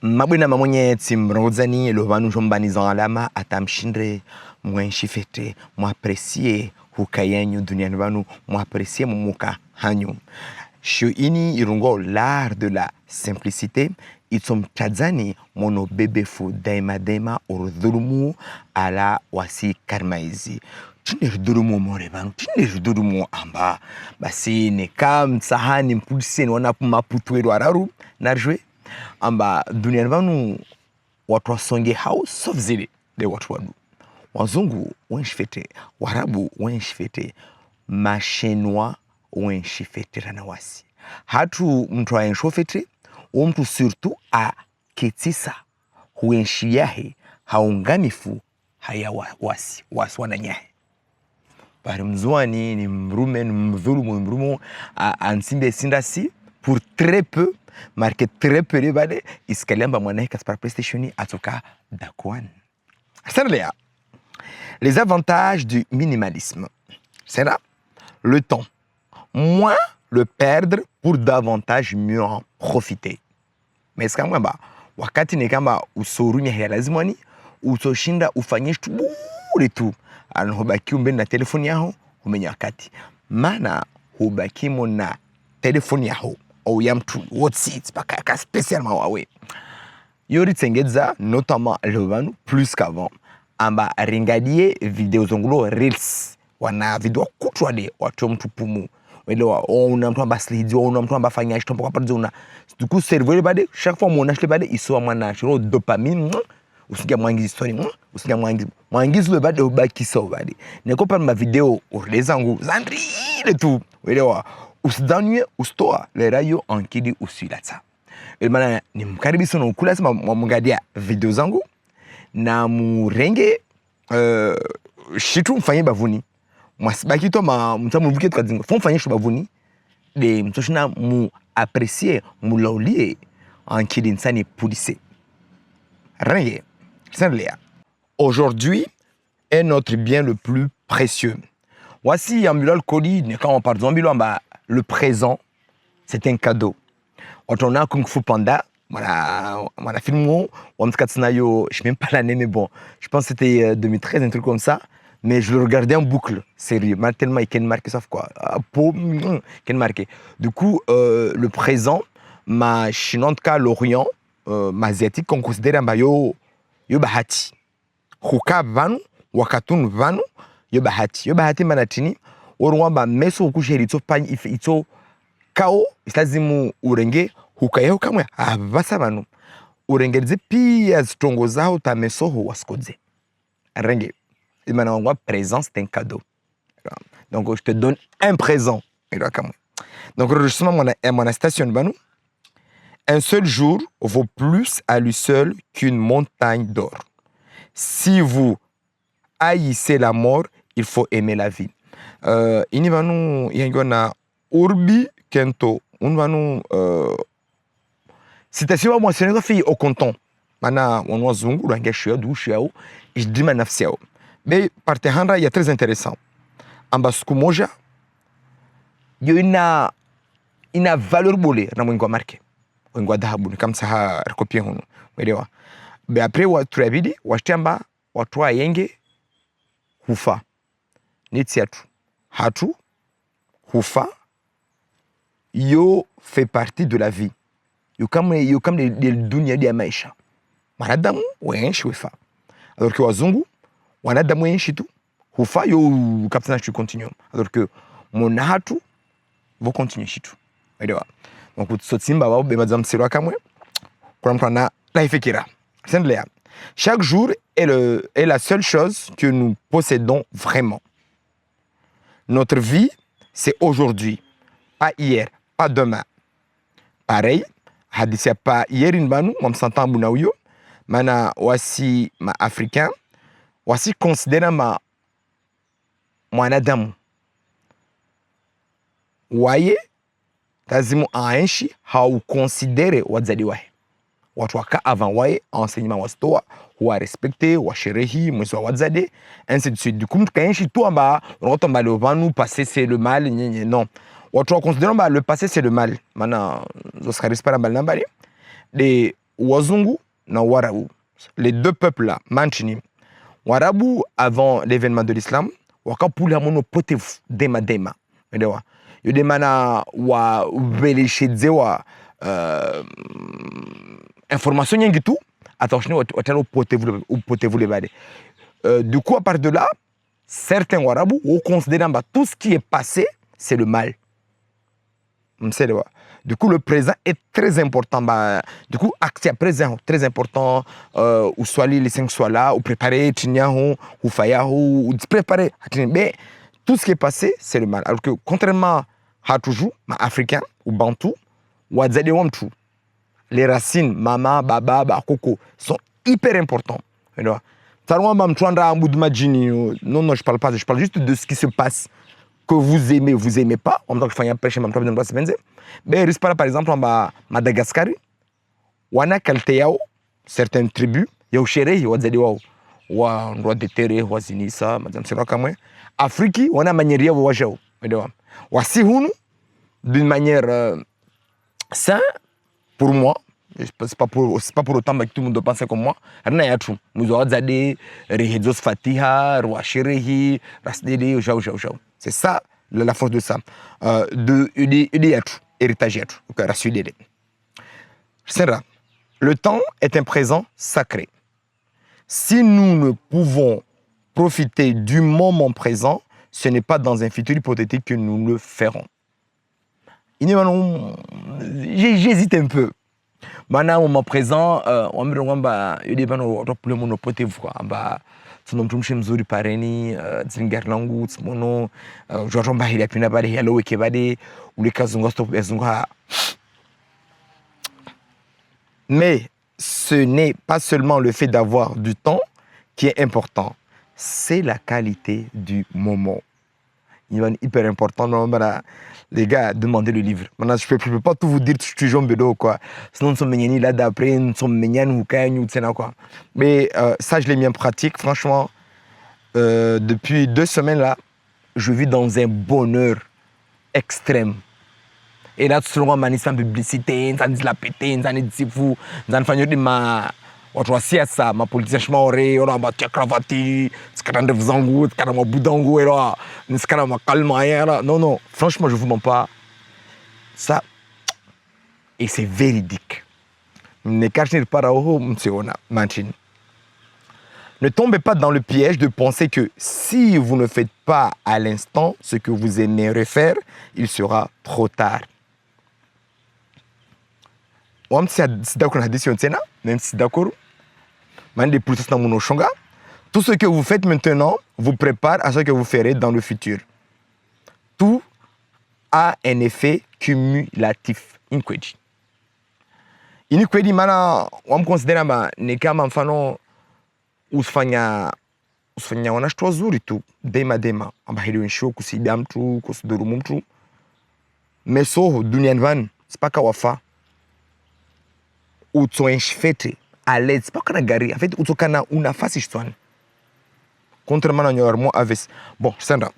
Mabwina mamonye timrozani lo vanu jombani alama atamshindre mwenshifete mwapresie hukayenyu duniani vanu mwapresie mumuka hanyu. Sho ini irungo l'art de la simplicité itom tadzani mono bebefu daima urudhulumu ala wasi karmaizi. Tinirudhulumu more vanu, tinirudhulumu amba basi ne kam sahani mpulise ni wana maputuero araru narjwe amba duniani vanu watu wasonge hao sof zile de watu wadu wazungu wenshifete warabu wenshifete mashenwa wenshifete ranawasi hatu mtu aenshofete o mtu surtout a ketisa huenshiyahe haungamifu haya wasi wananyahe bari mzuani ni mrume ni mdhulumu ansimbe sindasi pour très peu marqué très peu les bade iskaliamba mwanae kaspar PlayStation atoka dakwan. Les avantages du minimalisme. C'est là le temps. Moins le perdre pour davantage mieux en profiter. Mais c'est kama ba wakati ni kama usorunya ya lazima ni utoshinda ufanye bure tu anahobaki umbe na telefoni yao umenya wakati maana hubaki na telefoni yao au ya mtu what's paka spécialement wawe yori tsengeza notamment le plus qu'avant amba ringadie video zongulo reels wana video kutwa de watu mtu pumu welewa una mtu amba slide una mtu amba fanya shitombo kwa pardon du coup cerveau bade chaque fois mon acheter bade iso mwana shiro dopamine usikia mwangizi story usikia mwangizi le bade ubaki so bade neko pa ma video urlezangu zandrile tu welewa usidanywe ustoa le rayo ankidi usilata elmana ni mkaribisho na ukula sema mwangadia video zangu na murenge shitu mfanye bavuni mwasibaki to mtamu vuke tukazingo fon mfanye bavuni de mtoshina mu apprécier mu laulie ankidi nsani pulise renge sanlea. Aujourd'hui est notre bien le plus précieux. Voici ambulal kodi ne quand on parle d'ambulal le présent c'est un cadeau. On a Kung Fu Panda, voilà film où on me je sais même pas l'année mais bon, je pense que c'était 2013 un truc comme ça, mais je le regardais en boucle, sérieux, tellement il can marqué ça quoi, can marqué. Du coup le présent ma en tout cas l'Orient ma asiatique qu'on considère yo bahati. Huka vanu wakatun vanu yo bahati manatini orwamba meso kusheri ito kao islazimu urenge hukayeho kamwe abasa banu urengerize pia zitongo zao tamesoho waskodze renge imana wangwa présence c'est un cadeau donc je te donne un présent donc justement mon station banu un seul jour vaut plus à lui seul qu'une montagne d'or. Si vous haïssez la mort, il faut aimer la vie. Ini banu yangona urbi kento unvanu citation moi c'est une fille au canton mana on zungu range shia du shia je dis ma nafsi yao mais parte handra ya très intéressant ambasku moja yo ina valeur bole na mwingwa marke mwingwa dhahabu ni kama saha recopie hono umeelewa be après watu rabidi washtamba watu yenge hufa nitiatu hatu hufa yo fait partie de la vie yo comme de dunia ya maisha wanadamu wenshi hufa alors que wazungu wanadamu wenshi tu hufa yo kaptana tu continue alors que mon hatu vont continuer chitu elewa donc utsotimba wao bemaza msiro kamwe kwa mtu ana life kira sendelea chaque jour est la seule chose que nous possédons vraiment. Notre vie c'est aujourd'hui, pas hier, pas demain. Pareil, hadisia pa hier inbanu mamsanta bunauyo mana wasi ma africain wasi considéra ma mwanadamu waye tazimu aenshi hau considere wazadi wahe watu waka avant waye enseignement wastoa wa respecter wa sherehi mwezi wa wazade ainsi de suite. Du coup mtukaenshi tu amba unakotomba le vanu passé c'est le mal non watu wa considérer le passé c'est le mal mana zoskaris para mal nambari de Wazungu na Warabu. Les deux peuples là, Manchini. Warabu, avant l'événement de l'islam, wakapula mono potevu dema. Edewa. Yodemana wa weleshedzewa information nyingi tu, attention watano potevu le bade. Du coup, à part de là, certains Warabou ont considéré que tout ce qui est passé, c'est le mal. Du coup, le présent est très important. Du coup, acte présent, très important. Ou soit les 5 soient là, ou préparer, ou faire, ou préparer. Mais tout ce qui est passé, c'est le mal. Alors que, contrairement à toujours, africain ou bantou, ou les racines, mama, baba, bakoko, sont hyper importants. Non, non, je parle pas, je parle juste de ce qui se passe. Que vous aimez pas. En même temps que je fais un pêche, mais par exemple, en Madagascar, on a certaines tribus, il y a Chere, il y a Zediwao, ou un roi de terre, ou Zinissa, madame Serakamwe. Afrique, on a manière ou Wajao. Ou Sihunu, d'une manière sain, pour moi, c'est pas pour autant que tout le monde doit penser comme moi. Rien à tout. Nous avons des Rehedzos Fatiha, Roi Cherehi, Rasdele, Jao. C'est ça, la force de ça. De héritage. Le temps est un présent sacré. Si nous ne pouvons profiter du moment présent, ce n'est pas dans un futur hypothétique que nous le ferons. J'hésite un peu. Maintenant, au moment présent, on me demande il y a des monopotés quoi. Tunomtumshe mzuri pareni tsingar langu tmono jojo mbahili apina bale hello wekebade uleka zunga stop ezunga. Mais ce n'est pas seulement le fait d'avoir du temps qui est important, c'est la qualité du moment. Il est hyper important. Les gars, demandez le livre. Maintenant, je peux pas tout vous dire, je suis Jean Bédo, quoi. Sinon, nous sommes là d'après, nous sommes ou quoi. Mais ça, je l'ai mis en pratique. Franchement, depuis 2 semaines, là, je vis dans un bonheur extrême. Et là, tout le monde m'a dit publicité, ça dit la pété, ça dit fou, ça dit ma watu wa siasa mapolitician maore ora batia cravati skanda vzangu skanda mabudangu ora skanda makalma era non franchement je vous mens pas ça et c'est véridique ne cachez pas au msiona machine. Ne tombez pas dans le piège de penser que si vous ne faites pas à l'instant ce que vous aimeriez faire, il sera trop tard. Même si c'est d'accord, même si c'est d'accord, tout ce que vous faites maintenant vous prépare à ce que vous ferez dans le futur. Tout a un effet cumulatif. Inikwedi mana wamconsidera ni kama mfano usifanya wanashtua zuri tu dema amba hili nsho kusibia mtu kusidhuru mtu meso duniani van spaka wafa utoenshfete à l'aise spaka na gari en fait utokana una fasi shitwani contrairement à Nyormo Aves. Bon, Sandra,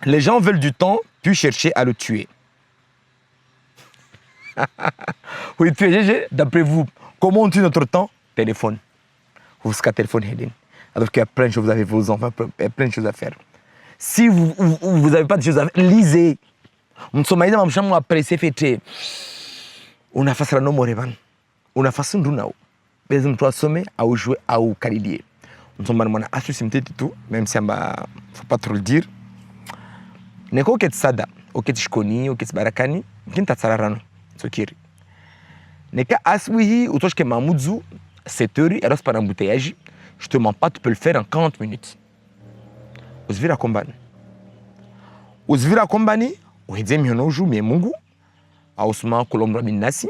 les gens veulent du temps puis chercher à le tuer. Oui, tu es GG, d'après vous, comment on tue notre temps? Téléphone. Vous avez téléphone, alors qu'il y a plein de choses, vous avez vos enfants, il y a plein de choses à faire. Si vous n'avez pas de choses à faire, lisez. On se met dans ma chambre après c'est fait. On a fait la nomo revan. On a fait un dunao. Mais on doit sommer à jouer à ou calidier. On se met dans ma association tout, même si on ne faut pas trop le dire. Neko ket sada, oket shkoni, oket barakani, kinta tsararano. Sokiri. Neka aswihi, utoshke mamudzu, 7 heures, alors c'est pas embouteillage. Je te mens pas, tu peux le faire en 40 minutes. Uzvira kombani. Uzvira kombani, uhedzemi honoju me mungu, ausuma kolombra binasi.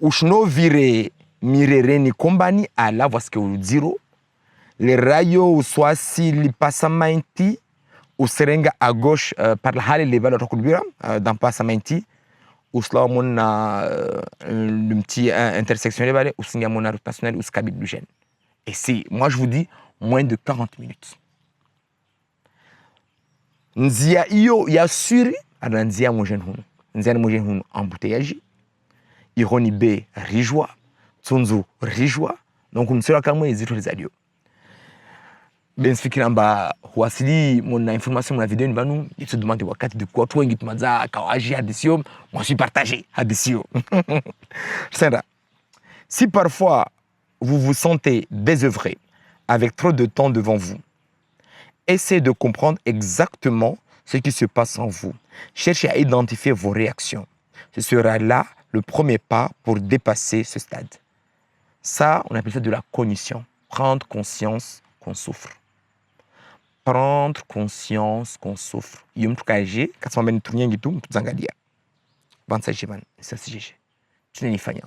Ushno vire mirereni kombani ala voici que zero. Les rayos uswasi lipasamainti. Ou serenga à gauche par la halle les balles dans Passamanti ou cela mon le petit intersection les balles ou signa mon route nationale ou scabit du gène. Et c'est moi je vous dis moins de 40 minutes. Nzia iyo ya suri ada nzia mo jeune hun. Nzia mo jeune hun embouteillage. ironi B rijwa tsunzu rijwa donc msira kamwe zito lizadio bensifikira mba huasili mona information mona video ni banu itu demande wakati de kwa wengi tumanza kawaji hadisio moi suis partagé hadisio Sera. Si parfois vous vous sentez désœuvré avec trop de temps devant vous, essayez de comprendre exactement ce qui se passe en vous. Cherchez à identifier vos réactions. Ce sera là le premier pas pour dépasser ce stade. Ça, on appelle ça de la cognition. Prendre conscience qu'on souffre. Prendre conscience qu'on souffre. Yom tukaje, quand on mène tout rien gitu, mtuzangalia. 25 jiman, ça c'est GG. Tu n'es ni fanya.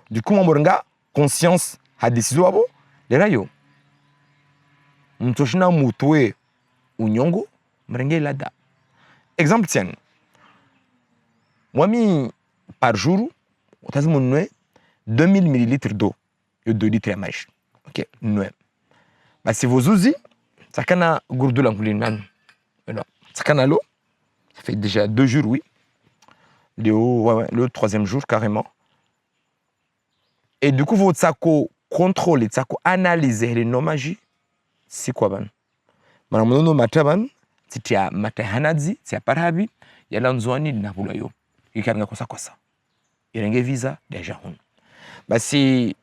Du coup, mon conscience a décidé abo, de rayo. Mtoshina mutwe unyongo, mrenge lada. Exemple tiens. Moi, par jour, on a 2000 ml d'eau. Et 2 litres à mèche. Ok, noué. Bah, si vous usez, ça can gourdou l'angouline. Ça can l'eau. Ça fait déjà 2 jours, oui. Le 3e jour, carrément. Et du coup, votre sako contrôler, sako analyser les nomages, c'est quoi, ban? Manamono mataban, titia matahanazi, tia parabi, yala nzwani na bulayo. Ikanga kosa. Irenge visa, deja hun. Bah, si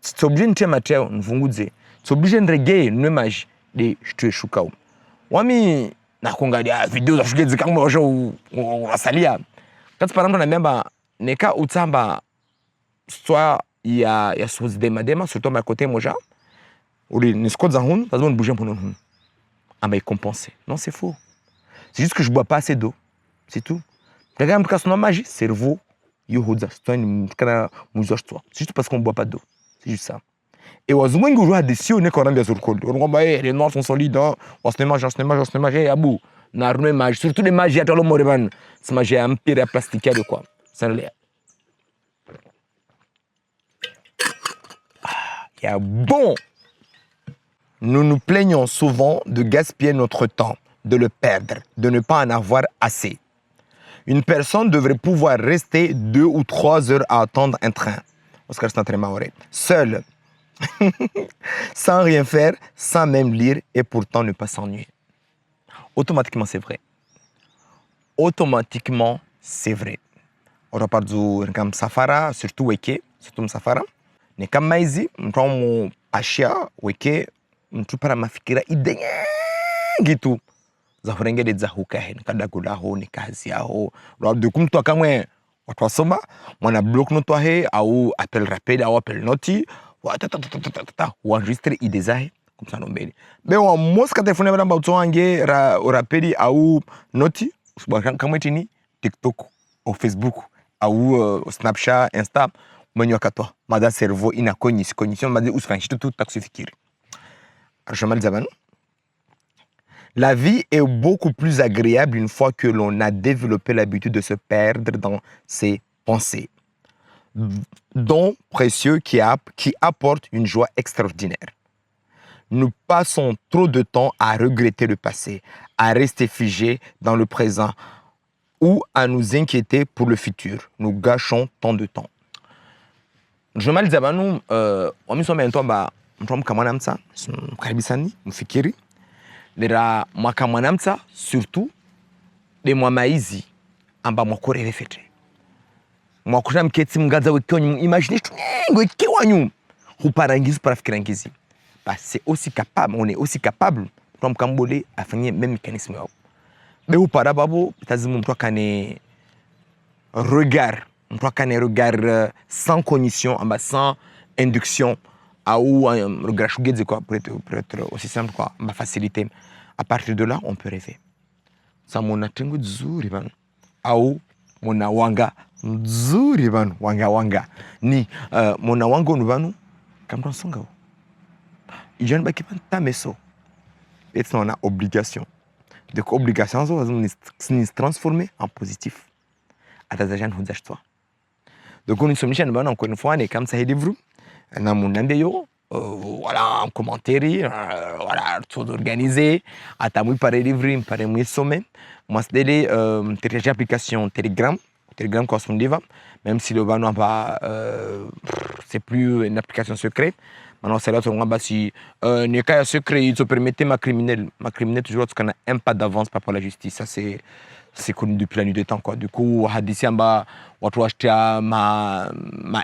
tu obligé de mateo, nvunguze, tu obligé de regayer nomages de chute chukao. Wami, na kongalia vidéo za shugezi kama wajo wasalia. Quand par exemple, on a même neka utamba soit il y a chose de madema surtout à côté moja ou les nescots za hun parce qu'on bouge pour nous ah mais compenser non c'est faux c'est juste que je bois pas assez d'eau c'est tout regarde en tout cas son magie cerveau yo hoza c'est une kana muzosh toi c'est juste parce qu'on boit pas d'eau c'est juste ça et wazungu ngo joa desio ne korambia sur col on va les noirs sont solides on se mange et abou na rune magie surtout les magies à tolo moreban c'est magie un pire plastique de quoi ça l'est. Bon, nous nous plaignons souvent de gaspiller notre temps, de le perdre, de ne pas en avoir assez. Une personne devrait pouvoir rester 2 ou 3 heures à attendre un train. Oscar Stantremaoré. Seul, sans rien faire, sans même lire et pourtant ne pas s'ennuyer. Automatiquement, c'est vrai. Automatiquement, c'est vrai. On repart du Safara, surtout Weke, surtout Safara. Ni kama hizi mtu mu ashia weke mtu para mafikira idengi tu za kurengede za hukahe nikadagulaho nikaziaho rado kumtu akamwe watu wasoma mwana block note wahe au appel rapide au appel noti wa tata enregistrer idées zahe comme ça nombele mais wa moska telefone bana ba twange rapide au noti kama tini TikTok au Facebook au Snapchat Insta Manyo katwa mada cerveau ina cognition mada usfanchi tout taxifikiri Arjamal Zabanou. La vie est beaucoup plus agréable une fois que l'on a développé l'habitude de se perdre dans ses pensées. Don précieux qui apporte une joie extraordinaire. Nous passons trop de temps à regretter le passé, à rester figés dans le présent ou à nous inquiéter pour le futur. Nous gâchons tant de temps. Je mal Zabanou, on sommes un tomba, on kamanamsa, karibisani, mfikiri. Lera mwakamanamsa, surtout, de mwamaizi, amba mwakore refete. Mwakura mketi mgaza wekonyu, imaginez tout, wekewanyu, huparangizi parafikirangizi. Bah, c'est aussi capable, on est aussi capable, comme Kambole, à faire même mécanisme. Mais ou parababo, tazimum toi kane regard. On croit qu'un regard sans cognition, sans induction, ou un regard chougué, quoi, pour être aussi simple, quoi, ma facilité. À partir de là, on peut rêver. Ça, mon atengo zuri ban, ou mon awanga zuri ban, wanga ni mon awanga nous banu, comme dans son gao. Il y a un bac qui pas meso. Et ça, on a obligation. Donc obligation, ça va se transformer en positif. À ta agent, vous achetez toi. Donc on est mission encore une fois on est comme ça livre na munandeyo voilà en commentaire voilà tout organisé atamui par livre par moi sommet moi c'est des télécharger application Telegram Telegram correspond diva, même si le banc pas c'est plus une application secrète. Maintenant c'est là où on va si ne cas secret il te permettait ma criminel toujours qu'on a un pas d'avance par rapport à la justice. Ça c'est connu depuis la nuit des temps quoi. Du coup hadithi amba watu acheter ma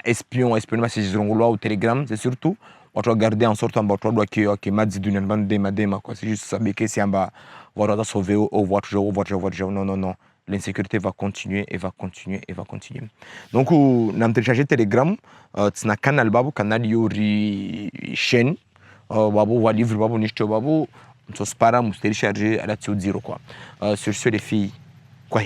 espion c'est loi au Telegram, c'est surtout watu garder en sorte amba watu qui madzi dunia dema quoi. C'est juste ça que si amba watu sauver au voiture non. L'insécurité va continuer et va continuer et va continuer. Donc, on a téléchargé Telegram, c'est un canal canal yori chaîne, babu va livre babu niche babu, on se para, on se télécharger à la zéro quoi. Sur ce les filles, quoi